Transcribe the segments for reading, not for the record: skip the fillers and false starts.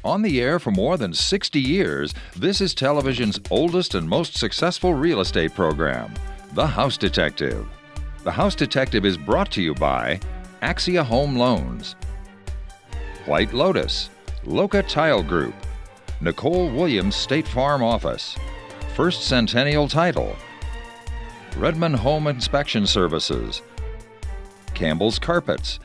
On the air for more than 60 years, this is television's oldest and most successful real estate program, The House Detective. The House Detective is brought to you by Axia Home Loans, White Lotus, Loca Tile Group, Nicole Williams State Farm Office, First Centennial Title, Redmond Home Inspection Services, Campbell's Carpets,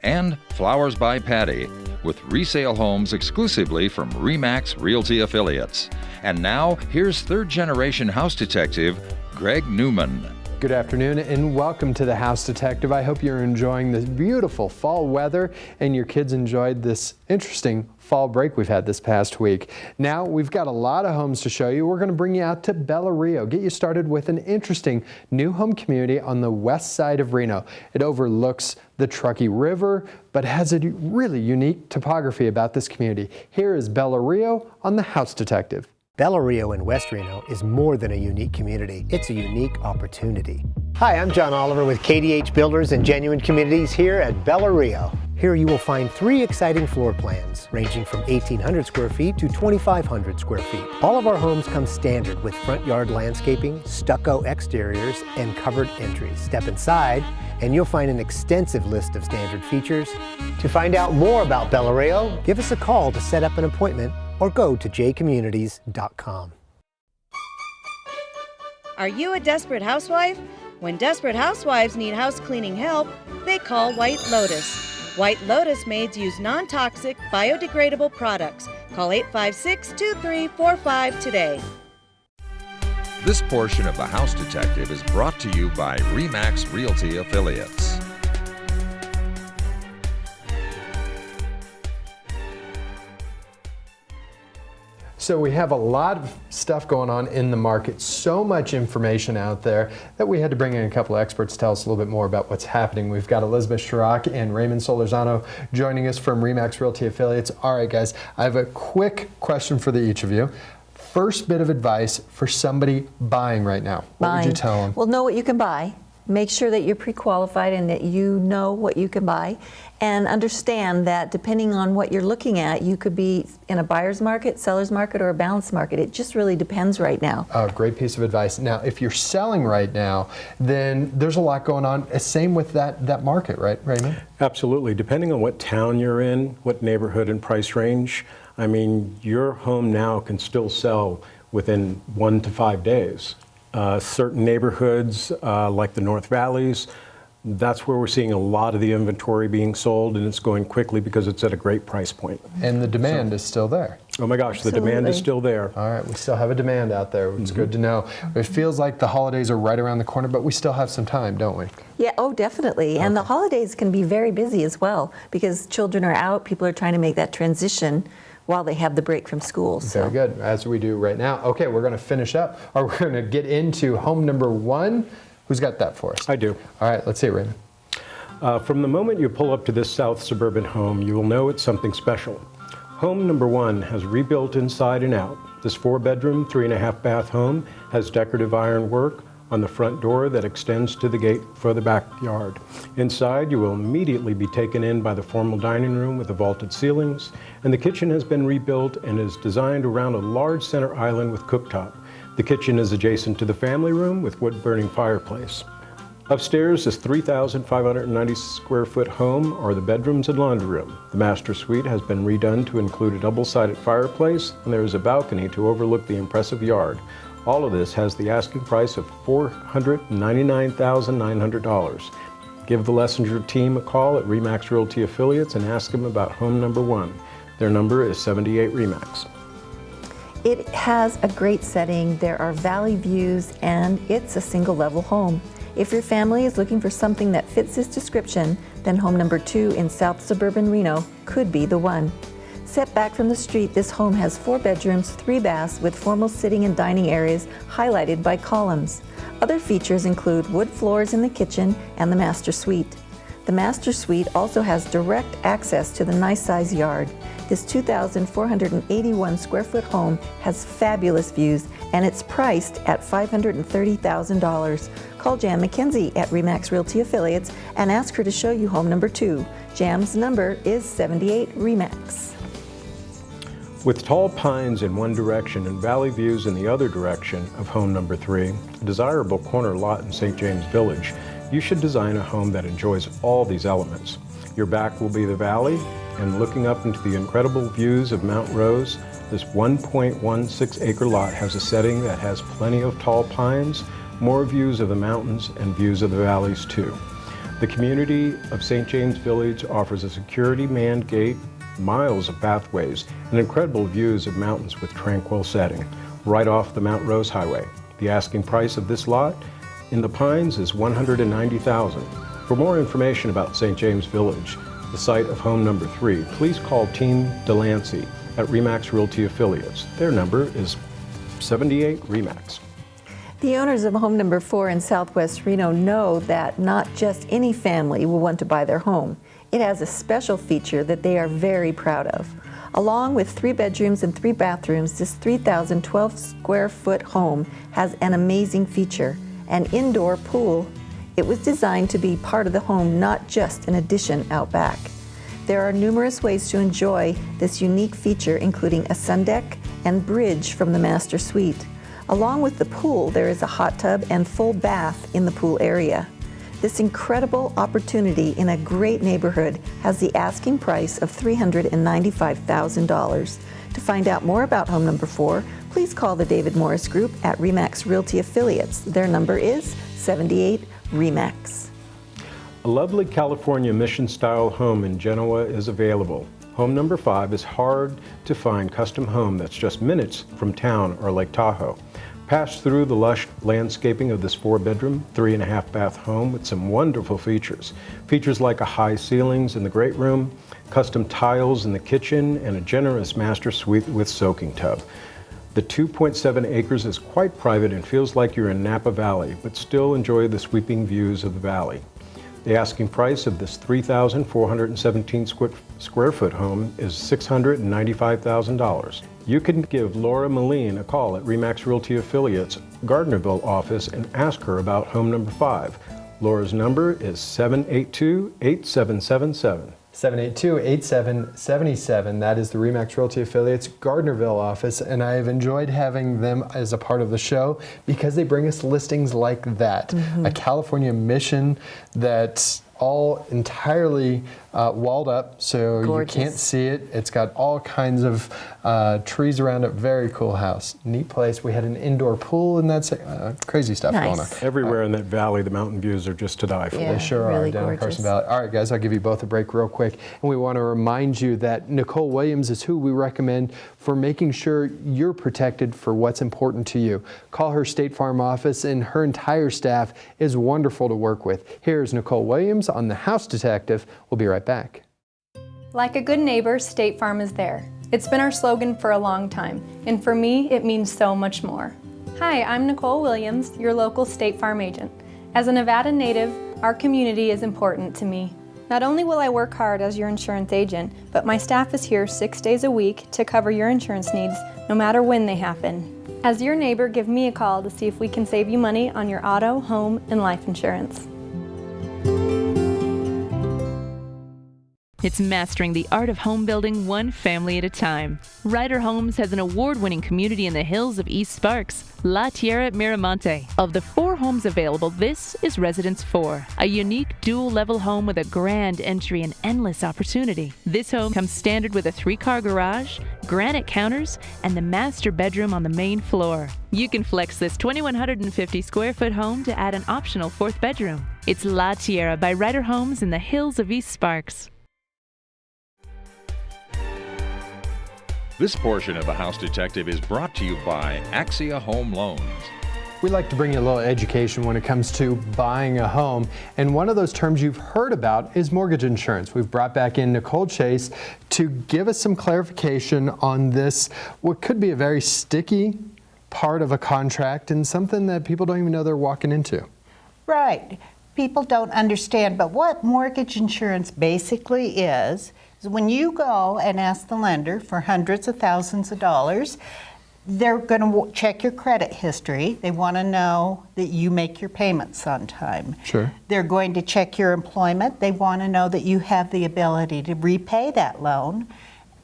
and Flowers by Patty, with resale homes exclusively from RE/MAX Realty affiliates. And now, here's third-generation house detective Greg Newman. Good afternoon and welcome to the House Detective. I hope you're enjoying this beautiful fall weather and your kids enjoyed this interesting fall break we've had this past week. Now we've got a lot of homes to show you. We're going to bring you out to Bella Rio, get you started with an interesting new home community on the west side of Reno. It overlooks the Truckee River, but has a really unique topography about this community. Here is Bella Rio on the House Detective. Bella Rio in West Reno is more than a unique community, it's a unique opportunity. Hi, I'm John Oliver with KDH Builders and Genuine Communities here at Bella Rio. Here you will find 3 exciting floor plans ranging from 1,800 square feet to 2,500 square feet. All of our homes come standard with front yard landscaping, stucco exteriors, and covered entries. Step inside and you'll find an extensive list of standard features. To find out more about Bella Rio, give us a call to set up an appointment or go to jcommunities.com. Are you a desperate housewife? When desperate housewives need house cleaning help, they call White Lotus. White Lotus maids use non-toxic, biodegradable products. Call 856-2345 today. This portion of The House Detective is brought to you by RE/MAX Realty affiliates. So we have a lot of stuff going on in the market, so much information out there that we had to bring in a couple of experts to tell us a little bit more about what's happening. We've got Elizabeth Chirac and Raymond Solorzano joining us from RE/MAX Realty affiliates. All right, guys, I have a quick question for each of you. First bit of advice for somebody buying right now. What would you tell them? Well, know what you can buy. Make sure that you're pre-qualified and that you know what you can buy, and understand that depending on what you're looking at, you could be in a buyer's market, seller's market, or a balanced market. It just really depends right now. Great piece of advice. Now, if you're selling right now, then there's a lot going on. Same with that market, right, Raymond? Absolutely. Depending on what town you're in, what neighborhood and price range, I mean, your home now can still sell within 1 to 5 days. Certain neighborhoods, like the North Valleys, that's where we're seeing a lot of the inventory being sold, and it's going quickly because it's at a great price point. And the demand is still there. Oh my gosh, Absolutely. The demand is still there. All right, we still have a demand out there. It's good to know. It feels like the holidays are right around the corner, but we still have some time, don't we? Yeah, oh, definitely. And the holidays can be very busy as well because children are out, people are trying to make that transition while they have the break from school. Very good, as we do right now. Okay, we're going to finish up, or we're going to get into home number 1. Who's got that for us? I do. All right, let's see it, Raymond. From the moment you pull up to this south suburban home, you will know it's something special. Home number 1 has rebuilt inside and out. This 4-bedroom, 3.5-bath home has decorative ironwork on the front door that extends to the gate for the backyard. Inside, you will immediately be taken in by the formal dining room with the vaulted ceilings, and the kitchen has been rebuilt and is designed around a large center island with cooktop. The kitchen is adjacent to the family room with wood-burning fireplace. Upstairs, this 3,590 square foot home are the bedrooms and laundry room. The master suite has been redone to include a double-sided fireplace, and there is a balcony to overlook the impressive yard. All of this has the asking price of $499,900. Give the Lessinger team a call at RE/MAX Realty Affiliates and ask them about home number 1. Their number is 78 RE/MAX. It has a great setting, there are valley views, and it's a single-level home. If your family is looking for something that fits this description, then home number 2 in South Suburban Reno could be the one. Set back from the street, this home has 4 bedrooms, 3 baths with formal sitting and dining areas highlighted by columns. Other features include wood floors in the kitchen and the master suite. The master suite also has direct access to the nice size yard. This 2,481 square foot home has fabulous views and it's priced at $530,000. Call Jan McKenzie at RE/MAX Realty Affiliates and ask her to show you home number 2. Jam's number is 78 RE/MAX. With tall pines in one direction and valley views in the other direction of home number 3, a desirable corner lot in St. James Village, you should design a home that enjoys all these elements. Your back will be the valley, and looking up into the incredible views of Mount Rose, this 1.16 acre lot has a setting that has plenty of tall pines, more views of the mountains, and views of the valleys too. The community of St. James Village offers a security manned gate, miles of pathways, and incredible views of mountains with tranquil setting, right off the Mount Rose Highway. The asking price of this lot in the Pines is $190,000. For more information about St. James Village, the site of home number 3, please call Team Delancey at RE/MAX Realty Affiliates. Their number is 78 RE/MAX. The owners of home number 4 in Southwest Reno know that not just any family will want to buy their home. It has a special feature that they are very proud of. Along with 3 bedrooms and 3 bathrooms, this 3,012 square foot home has an amazing feature, an indoor pool. It was designed to be part of the home, not just an addition out back. There are numerous ways to enjoy this unique feature, including a sun deck and bridge from the master suite. Along with the pool, there is a hot tub and full bath in the pool area. This incredible opportunity in a great neighborhood has the asking price of $395,000. To find out more about home number 4, please call the David Morris Group at RE/MAX Realty Affiliates. Their number is 78 RE/MAX. A lovely California mission-style home in Genoa is available. Home number 5 is hard to find custom home that's just minutes from town or Lake Tahoe. Pass through the lush landscaping of this 4-bedroom, 3.5 bath home with some wonderful features. Features like a high ceilings in the great room, custom tiles in the kitchen, and a generous master suite with soaking tub. The 2.7 acres is quite private and feels like you're in Napa Valley, but still enjoy the sweeping views of the valley. The asking price of this 3,417 square foot home is $695,000. You can give Laura Moline a call at RE/MAX Realty Affiliates Gardnerville office and ask her about home number 5. Laura's number is 782-8777. 782-8777. That is the RE/MAX Realty Affiliates Gardnerville office, and I have enjoyed having them as a part of the show because they bring us listings like that. A California mission that's all entirely walled up, so Gorgeous. you can't see it. It's got all kinds of trees around it. Very cool house. Neat place. We had an indoor pool, and that's crazy stuff going on. Everywhere in that valley, the mountain views are just to die for. Yeah. They sure really are down in gorgeous. Carson Valley. All right, guys, I'll give you both a break real quick. And we want to remind you that Nicole Williams is who we recommend for making sure you're protected for what's important to you. Call her State Farm office, and her entire staff is wonderful to work with. Here's Nicole Williams on The House Detective. We'll be right back. Like a good neighbor, State Farm is there. It's been our slogan for a long time, and for me, it means so much more. Hi, I'm Nicole Williams, your local State Farm agent. As a Nevada native, our community is important to me. Not only will I work hard as your insurance agent, but my staff is here 6 days a week to cover your insurance needs, no matter when they happen. As your neighbor, give me a call to see if we can save you money on your auto, home, and life insurance. It's mastering the art of home building one family at a time. Ryder Homes has an award-winning community in the hills of East Sparks, La Tierra Miramonte. Of the 4 homes available, this is Residence 4, a unique dual-level home with a grand entry and endless opportunity. This home comes standard with a 3-car garage, granite counters, and the master bedroom on the main floor. You can flex this 2,150 square foot home to add an optional 4th bedroom. It's La Tierra by Ryder Homes in the hills of East Sparks. This portion of The House Detective is brought to you by Axia Home Loans. We like to bring you a little education when it comes to buying a home, and one of those terms you've heard about is mortgage insurance. We've brought back in Nicole Chase to give us some clarification on this, what could be a very sticky part of a contract and something that people don't even know they're walking into. Right. People don't understand, but what mortgage insurance basically is when you go and ask the lender for hundreds of thousands of dollars, they're going to check your credit history. They want to know that you make your payments on time. Sure. They're going to check your employment. They want to know that you have the ability to repay that loan.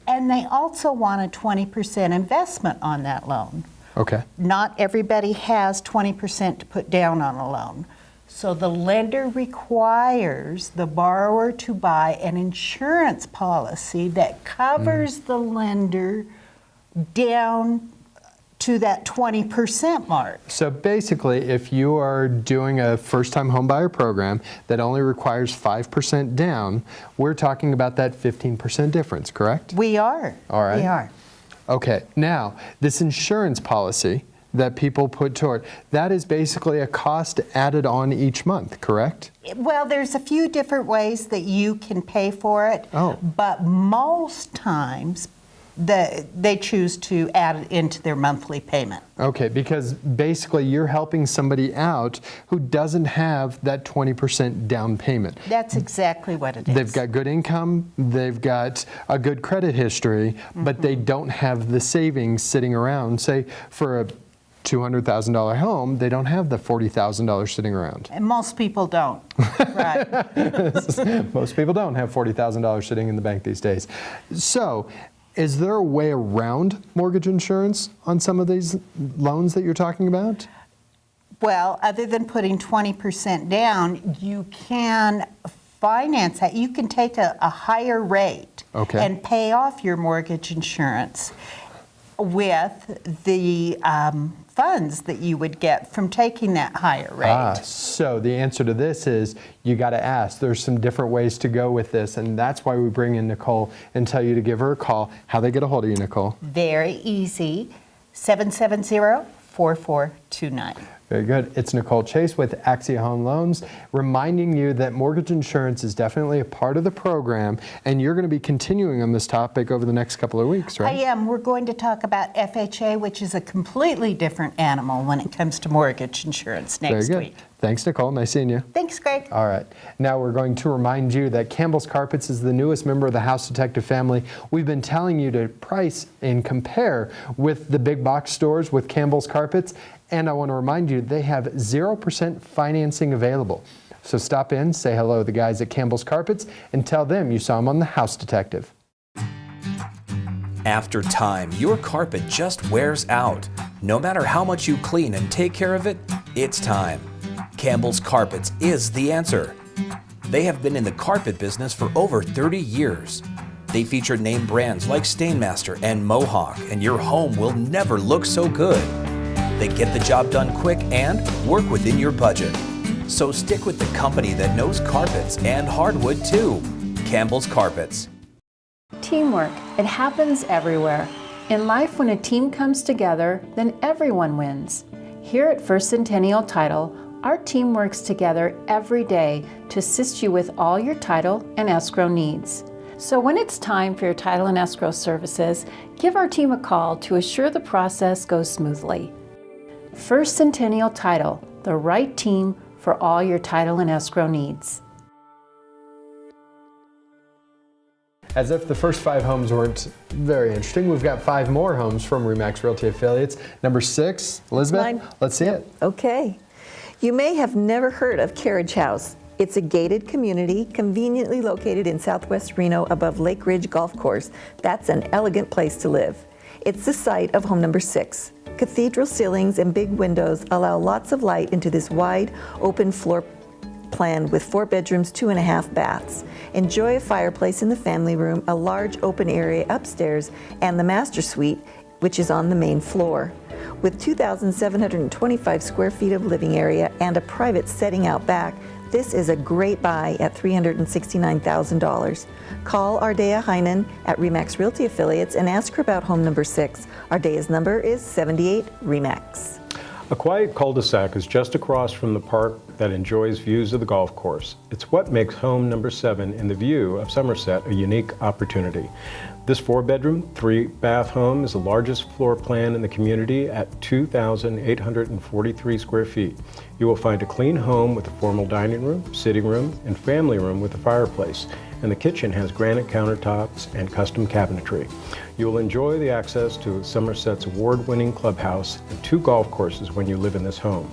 And they also want a 20% investment on that loan. Okay. Not everybody has 20% to put down on a loan. So the lender requires the borrower to buy an insurance policy that covers the lender down to that 20% mark. So basically, if you are doing a first-time homebuyer program that only requires 5% down, we're talking about that 15% difference, correct? We are. All right. We are. Okay, now, this insurance policy that people put toward, that is basically a cost added on each month, correct? Well, there's a few different ways that you can pay for it, but most times they choose to add it into their monthly payment. Okay, because basically you're helping somebody out who doesn't have that 20% down payment. That's exactly what it is. They've got good income, they've got a good credit history, but they don't have the savings sitting around. Say for a $200,000 home, they don't have the $40,000 sitting around. And most people don't. Right. Most people don't have $40,000 sitting in the bank these days. So, is there a way around mortgage insurance on some of these loans that you're talking about? Well, other than putting 20% down, you can finance that. You can take a higher rate and pay off your mortgage insurance with the funds that you would get from taking that higher rate. So the answer to this is you got to ask. There's some different ways to go with this, and that's why we bring in Nicole and tell you to give her a call. How they get a hold of you, Nicole? Very easy, 770-4429. Very good. It's Nicole Chase with Axia Home Loans, reminding you that mortgage insurance is definitely a part of the program, and you're going to be continuing on this topic over the next couple of weeks, right? I am. We're going to talk about FHA, which is a completely different animal when it comes to mortgage insurance next Very good. week. Thanks, Nicole. Nice seeing you. Thanks, Greg. All right. Now we're going to remind you that Campbell's Carpets is the newest member of the House Detective family. We've been telling you to price and compare with the big box stores with Campbell's Carpets. And I want to remind you, they have 0% financing available. So stop in, say hello to the guys at Campbell's Carpets, and tell them you saw them on the House Detective. After time, your carpet just wears out. No matter how much you clean and take care of it, it's time. Campbell's Carpets is the answer. They have been in the carpet business for over 30 years. They feature name brands like Stainmaster and Mohawk, and your home will never look so good. They get the job done quick and work within your budget. So stick with the company that knows carpets and hardwood too. Campbell's Carpets. Teamwork. It happens everywhere. In life, when a team comes together, then everyone wins. Here at First Centennial Title, our team works together every day to assist you with all your title and escrow needs. So when it's time for your title and escrow services, give our team a call to assure the process goes smoothly. First Centennial Title, the right team for all your title and escrow needs. As if the first 5 homes weren't very interesting, we've got 5 more homes from RE/MAX Realty Affiliates. Number 6, Elizabeth, let's see it. Okay. You may have never heard of Carriage House. It's a gated community conveniently located in southwest Reno above Lake Ridge Golf Course. That's an elegant place to live. It's the site of home number 6. Cathedral ceilings and big windows allow lots of light into this wide, open floor plan with 4 bedrooms, 2.5 baths. Enjoy a fireplace in the family room, a large open area upstairs, and the master suite, which is on the main floor. With 2,725 square feet of living area and a private setting out back, this is a great buy at $369,000. Call Ardea Heinen at RE/MAX Realty Affiliates and ask her about home number 6. Ardea's number is 78 RE/MAX. A quiet cul-de-sac is just across from the park that enjoys views of the golf course. It's what makes home number 7 in the view of Somerset a unique opportunity. This 4-bedroom, 3-bath home is the largest floor plan in the community at 2,843 square feet. You will find a clean home with a formal dining room, sitting room, and family room with a fireplace. And the kitchen has granite countertops and custom cabinetry. You will enjoy the access to Somerset's award-winning clubhouse and 2 golf courses when you live in this home.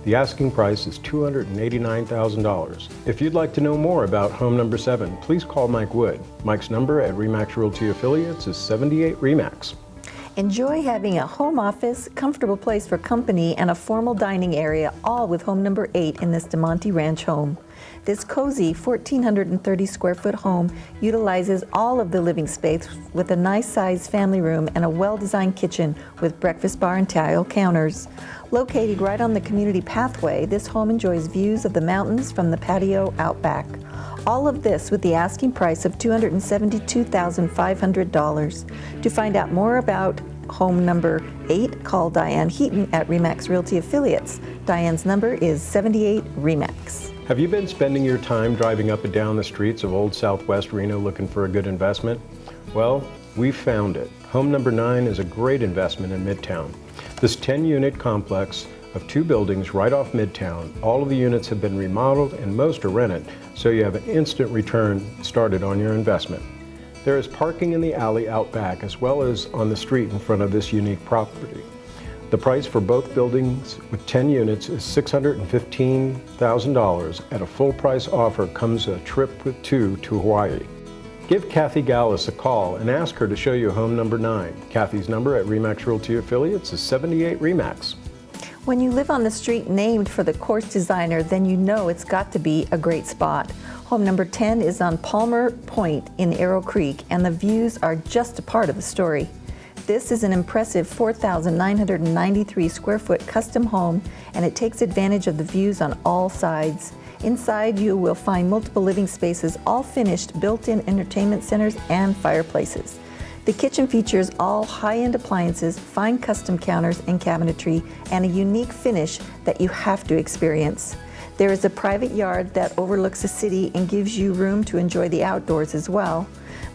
The asking price is $289,000. If you'd like to know more about home number 7, please call Mike Wood. Mike's number at RE/MAX Realty Affiliates is 78 RE/MAX. Enjoy having a home office, comfortable place for company, and a formal dining area, all with home number 8 in this DeMonte Ranch home. This cozy 1,430 square foot home utilizes all of the living space with a nice sized family room and a well-designed kitchen with breakfast bar and tile counters. Located right on the community pathway, this home enjoys views of the mountains from the patio out back. All of this with the asking price of $272,500. To find out more about home number 8, call Diane Heaton at RE/MAX Realty Affiliates. Diane's number is 78 RE/MAX. Have you been spending your time driving up and down the streets of Old Southwest Reno looking for a good investment? Well, we found it. Home number 9 is a great investment in Midtown. This 10-unit complex of 2 buildings right off Midtown. All of the units have been remodeled and most are rented, so you have an instant return started on your investment. There is parking in the alley out back as well as on the street in front of this unique property. The price for both buildings with 10 units is $615,000. At a full price offer comes a trip with 2 to Hawaii. Give Kathy Gallus a call and ask her to show you home number 9. Kathy's number at RE/MAX Realty Affiliates is 78 RE/MAX. When you live on the street named for the course designer, then you know it's got to be a great spot. Home number 10 is on Palmer Point in Arrow Creek, and the views are just a part of the story. This is an impressive 4,993 square foot custom home, and it takes advantage of the views on all sides. Inside, you will find multiple living spaces, all finished, built-in entertainment centers and fireplaces. The kitchen features all high-end appliances, fine custom counters and cabinetry, and a unique finish that you have to experience. There is a private yard that overlooks the city and gives you room to enjoy the outdoors as well.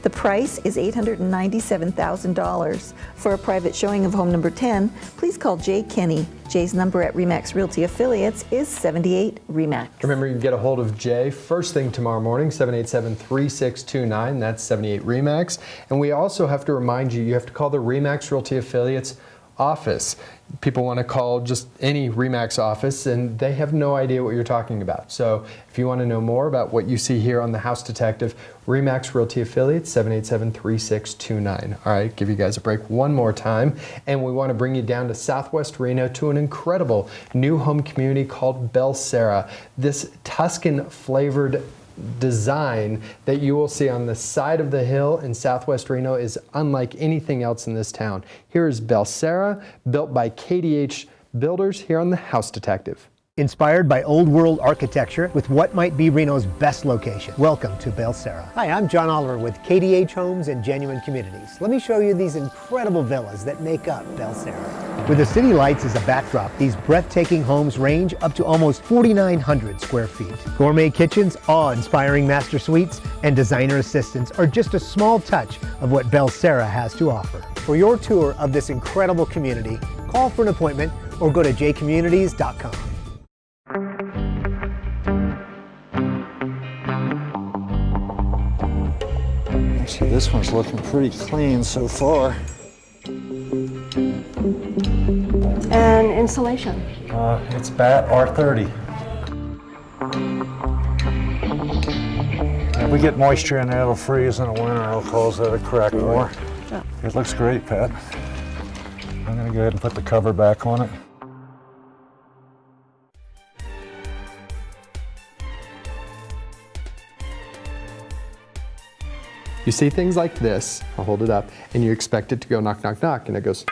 The price is $897,000. For a private showing of home number 10, please call Jay Kenny. Jay's number at RE/MAX Realty Affiliates is 78 RE/MAX. Remember, you can get a hold of Jay first thing tomorrow morning, 787-3629. That's 78 RE/MAX. And we also have to remind you, you have to call the RE/MAX Realty Affiliates office. People want to call just any RE/MAX office and they have no idea what you're talking about. So if you want to know more about what you see here on The House Detective, RE/MAX Realty Affiliates, 787-3629. All right, give you guys a break one more time. And we want to bring you down to Southwest Reno to an incredible new home community called Belcera. This Tuscan flavored design that you will see on the side of the hill in Southwest Reno is unlike anything else in this town. Here is Belcera, built by KDH Builders here on The House Detective. Inspired by old world architecture with what might be Reno's best location. Welcome to Belcera. Hi, I'm John Oliver with KDH Homes and Genuine Communities. Let me show you these incredible villas that make up Belcera. With the city lights as a backdrop, these breathtaking homes range up to almost 4,900 square feet. Gourmet kitchens, awe-inspiring master suites, and designer assistants are just a small touch of what Belcera has to offer. For your tour of this incredible community, call for an appointment or go to jcommunities.com. So this one's looking pretty clean so far. And insulation? It's BAT R30. If we get moisture in there, it'll freeze in the winter, it'll cause that to crack more. Yeah. It looks great, Pat. I'm gonna go ahead and put the cover back on it. You see things like this, I'll hold it up, and you expect it to go knock, knock, knock, and it goes,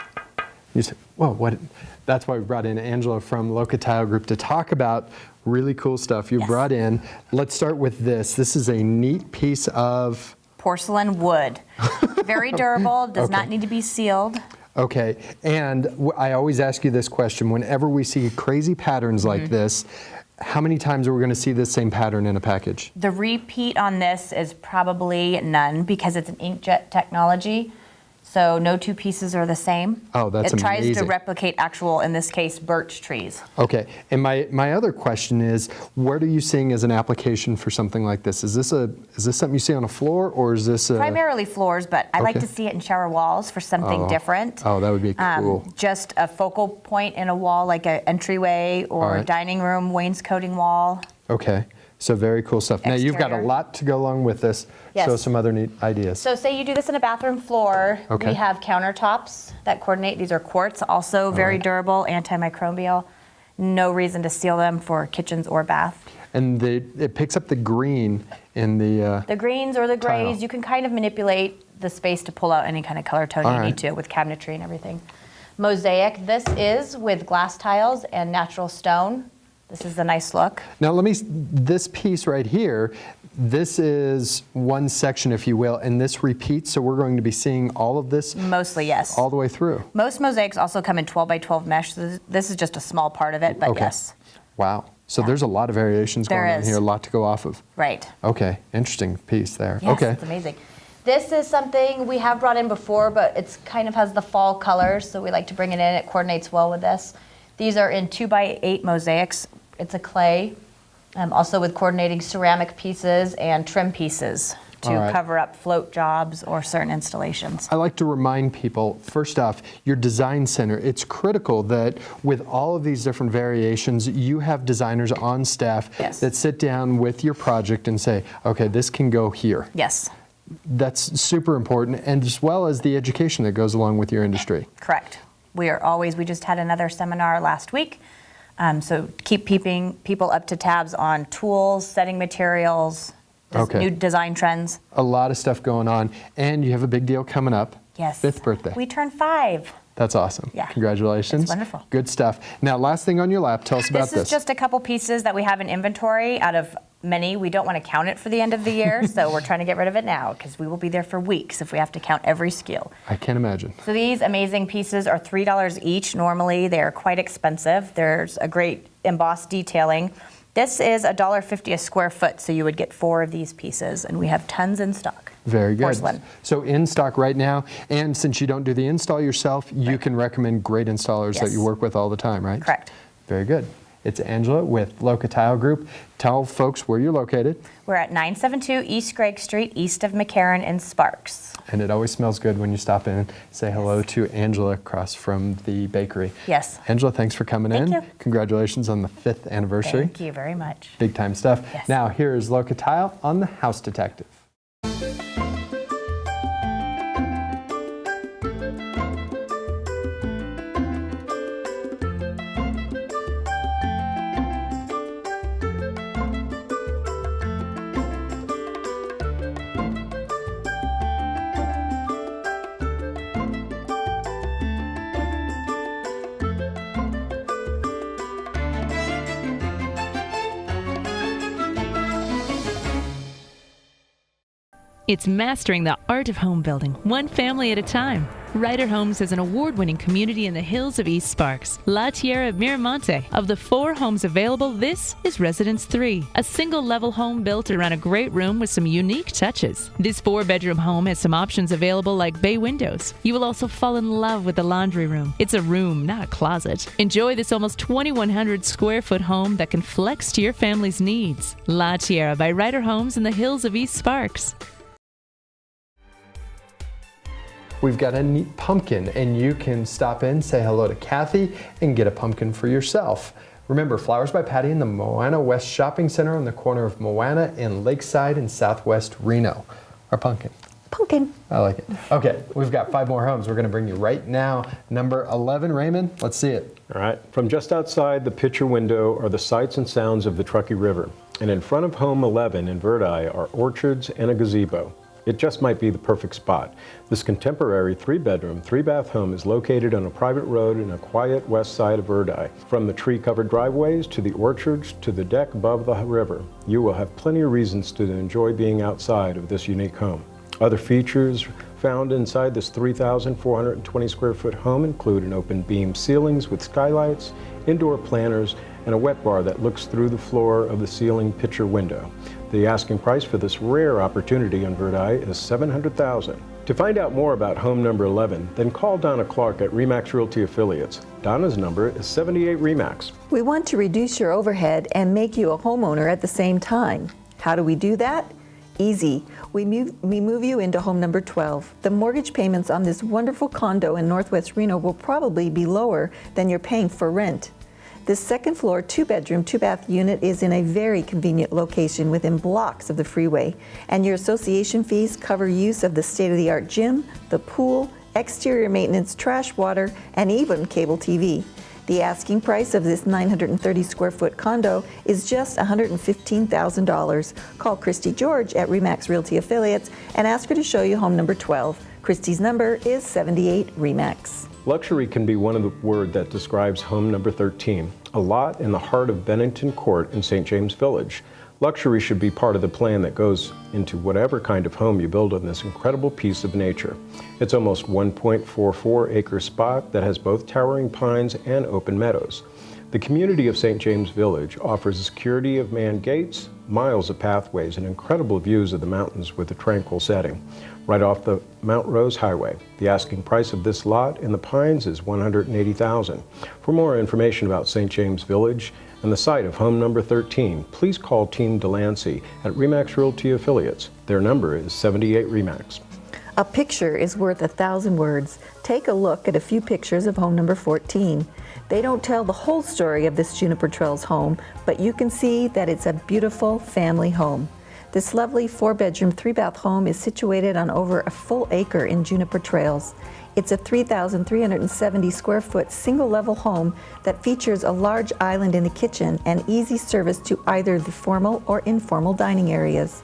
you say, whoa, what? That's why we brought in Angela from Loca Tile Group to talk about really cool stuff you brought in. Let's start with this. This is a neat piece of porcelain wood. Very durable, does not need to be sealed. Okay, and I always ask you this question. Whenever we see crazy patterns like this, how many times are we going to see this same pattern in a package? The repeat on this is probably none because it's an inkjet technology. So no two pieces are the same. Oh, that's It tries to amazing. replicate actual, in this case, birch trees. Okay, and my other question is, what are you seeing as an application for something like this? Is this something you see on a floor, or is this Primarily floors, but I like Okay. to see it in shower walls for something different. Oh, that would be cool. Just a focal point in a wall, like an entryway or All right. a dining room wainscoting wall. Okay, so very cool stuff. Now you've got a Exterior. lot to go along with this. Yes. So some other neat ideas. So say you do this in a bathroom floor, Okay. we have countertops that coordinate. These are quartz, also very right. durable, antimicrobial. No reason to seal them for kitchens or bath. And it picks up the green in the. The greens or the grays, Tile. you can kind of manipulate the space to pull out any kind of color tone All you right. need to with cabinetry and everything. Mosaic, this is with glass tiles and natural stone. This is a nice look. Now this piece right here, this is one section, if you will, and this repeats, so we're going to be seeing all of this Mostly, yes. all the way through. Most mosaics also come in 12 by 12 mesh. So this is just a small part of it, but Okay. yes. Wow. So there's a lot of variations There going on is. here, a lot to go off of. Right. Okay, interesting piece there. Yes, Okay. it's amazing. This is something we have brought in before, but it's kind of has the fall colors, so we like to bring it in. It coordinates well with this. These are in 2 by 8 mosaics. It's a clay, also with coordinating ceramic pieces and trim pieces to All right. cover up float jobs or certain installations. I like to remind people, first off, your design center, it's critical that with all of these different variations, you have designers on staff Yes. that sit down with your project and say, okay, this can go here. Yes, That's super important, and as well as the education that goes along with your industry. correct. We just had another seminar last week. So keep people up to tabs on tools, setting materials, Okay. new design trends. A lot of stuff going on, and you have a big deal coming up. Yes. 5th birthday. We turned 5. That's awesome. Yeah. Congratulations. It's wonderful. Good stuff. Now, last thing on your lap, tell us about This this. is just a couple pieces that we have in inventory out of many. We don't want to count it for the end of the year, so we're trying to get rid of it now because we will be there for weeks if we have to count every SKU. I can't imagine. So these amazing pieces are $3 each. Normally, they're quite expensive. There's a great embossed detailing. This is $1.50 a square foot, so you would get 4 of these pieces, and we have tons in stock. Very good. Porcelain. So in stock right now, and since you don't do the install yourself, you can recommend great installers that Yes. you work with all the time, right? Correct. Very good. It's Angela with Loca Tile Group. Tell folks where you're located. We're at 972 East Gregg Street, east of McCarran in Sparks. And it always smells good when you stop in and say hello to Angela across from the bakery. Yes. Angela, thanks for coming in. you. Congratulations on the 5th anniversary. Thank you very much. Big time stuff. Yes. Now, here is Loca Tile on the House Detective. It's mastering the art of home building, one family at a time. Ryder Homes is an award-winning community in the hills of East Sparks, La Tierra Miramonte. Of the 4 homes available, this is Residence 3, a single-level home built around a great room with some unique touches. This 4-bedroom home has some options available like bay windows. You will also fall in love with the laundry room. It's a room, not a closet. Enjoy this almost 2,100 square foot home that can flex to your family's needs. La Tierra by Ryder Homes in the hills of East Sparks. We've got a neat pumpkin, and you can stop in, say hello to Kathy, and get a pumpkin for yourself. Remember, Flowers by Patty in the Moana West Shopping Center on the corner of Moana and Lakeside in Southwest Reno. Our pumpkin. Pumpkin. I like it. Okay, we've got 5 more homes we're going to bring you right now. Number 11, Raymond, let's see it. All right, from just outside the picture window are the sights and sounds of the Truckee River. And in front of home 11 in Verdi are orchards and a gazebo. It just might be the perfect spot. This contemporary 3-bedroom, 3-bath home is located on a private road in a quiet west side of Verdi. From the tree-covered driveways to the orchards to the deck above the river, you will have plenty of reasons to enjoy being outside of this unique home. Other features found inside this 3,420 square foot home include an open beam ceilings with skylights, indoor planters, and a wet bar that looks through the floor of the ceiling picture window. The asking price for this rare opportunity on Verdi is $700,000. To find out more about home number 11, then call Donna Clark at RE/MAX Realty Affiliates. Donna's number is 78 RE/MAX. We want to reduce your overhead and make you a homeowner at the same time. How do we do that? Easy. We move you into home number 12. The mortgage payments on this wonderful condo in Northwest Reno will probably be lower than you're paying for rent. This second floor, 2-bedroom, 2-bath unit is in a very convenient location within blocks of the freeway, and your association fees cover use of the state-of-the-art gym, the pool, exterior maintenance, trash, water, and even cable TV. The asking price of this 930 square foot condo is just $115,000. Call Christy George at RE/MAX Realty Affiliates and ask her to show you home number 12. Christy's number is 78 RE/MAX. Luxury can be one of the word that describes home number 13, a lot in the heart of Bennington Court in St. James Village. Luxury should be part of the plan that goes into whatever kind of home you build on this incredible piece of nature. It's almost 1.44 acre spot that has both towering pines and open meadows. The community of St. James Village offers a security of man gates, miles of pathways, and incredible views of the mountains with a tranquil setting, right off the Mount Rose Highway. The asking price of this lot in the Pines is $180,000. For more information about St. James Village and the site of home number 13, please call Team Delancey at RE/MAX Realty Affiliates. Their number is 78 RE/MAX. A picture is worth 1,000 words. Take a look at a few pictures of home number 14. They don't tell the whole story of this Juniper Trails home, but you can see that it's a beautiful family home. This lovely 4-bedroom, 3-bath home is situated on over a full acre in Juniper Trails. It's a 3,370 square foot single-level home that features a large island in the kitchen and easy service to either the formal or informal dining areas.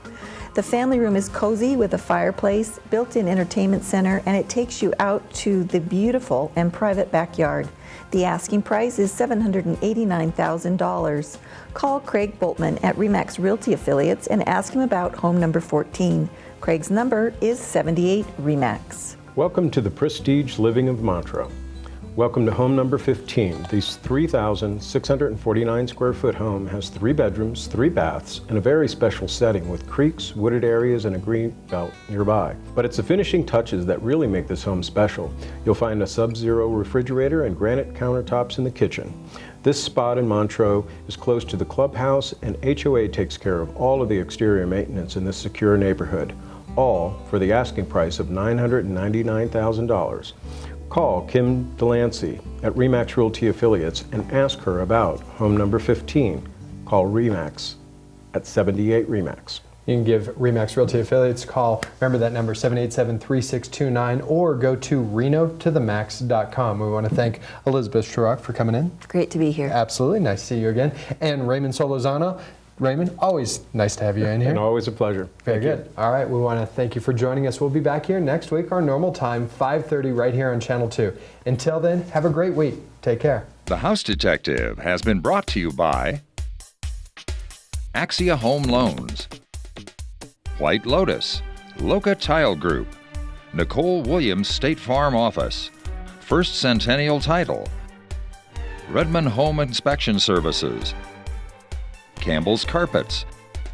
The family room is cozy with a fireplace, built-in entertainment center, and it takes you out to the beautiful and private backyard. The asking price is $789,000. Call Craig Boltman at RE/MAX Realty Affiliates and ask him about home number 14. Craig's number is 78 RE/MAX. Welcome to the prestige living of Montreux. Welcome to home number 15. This 3,649 square foot home has 3 bedrooms, 3 baths, and a very special setting with creeks, wooded areas, and a green belt nearby. But it's the finishing touches that really make this home special. You'll find a Sub-Zero refrigerator and granite countertops in the kitchen. This spot in Montreux is close to the clubhouse, and HOA takes care of all of the exterior maintenance in this secure neighborhood, all for the asking price of $999,000. Call Kim Delancey at RE/MAX Realty Affiliates and ask her about home number 15. Call RE/MAX at 78 RE/MAX. You can give RE/MAX Realty Affiliates a call. Remember that number, 787-3629, or go to renotothemax.com. We want to thank Elizabeth Schrock for coming in. Great to be here. Absolutely. Nice to see you again. And Raymond Solozano. Raymond, always nice to have you in here. And always a pleasure. Very good. All right, we want to thank you for joining us. We'll be back here next week, our normal time, 5:30, right here on Channel 2. Until then, have a great week. Take care. The House Detective has been brought to you by Axia Home Loans, White Lotus, Loca Tile Group, Nicole Williams State Farm Office, First Centennial Title, Redmond Home Inspection Services, Campbell's Carpets,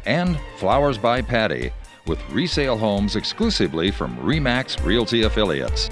and Flowers by Patty, with resale homes exclusively from RE/MAX Realty Affiliates.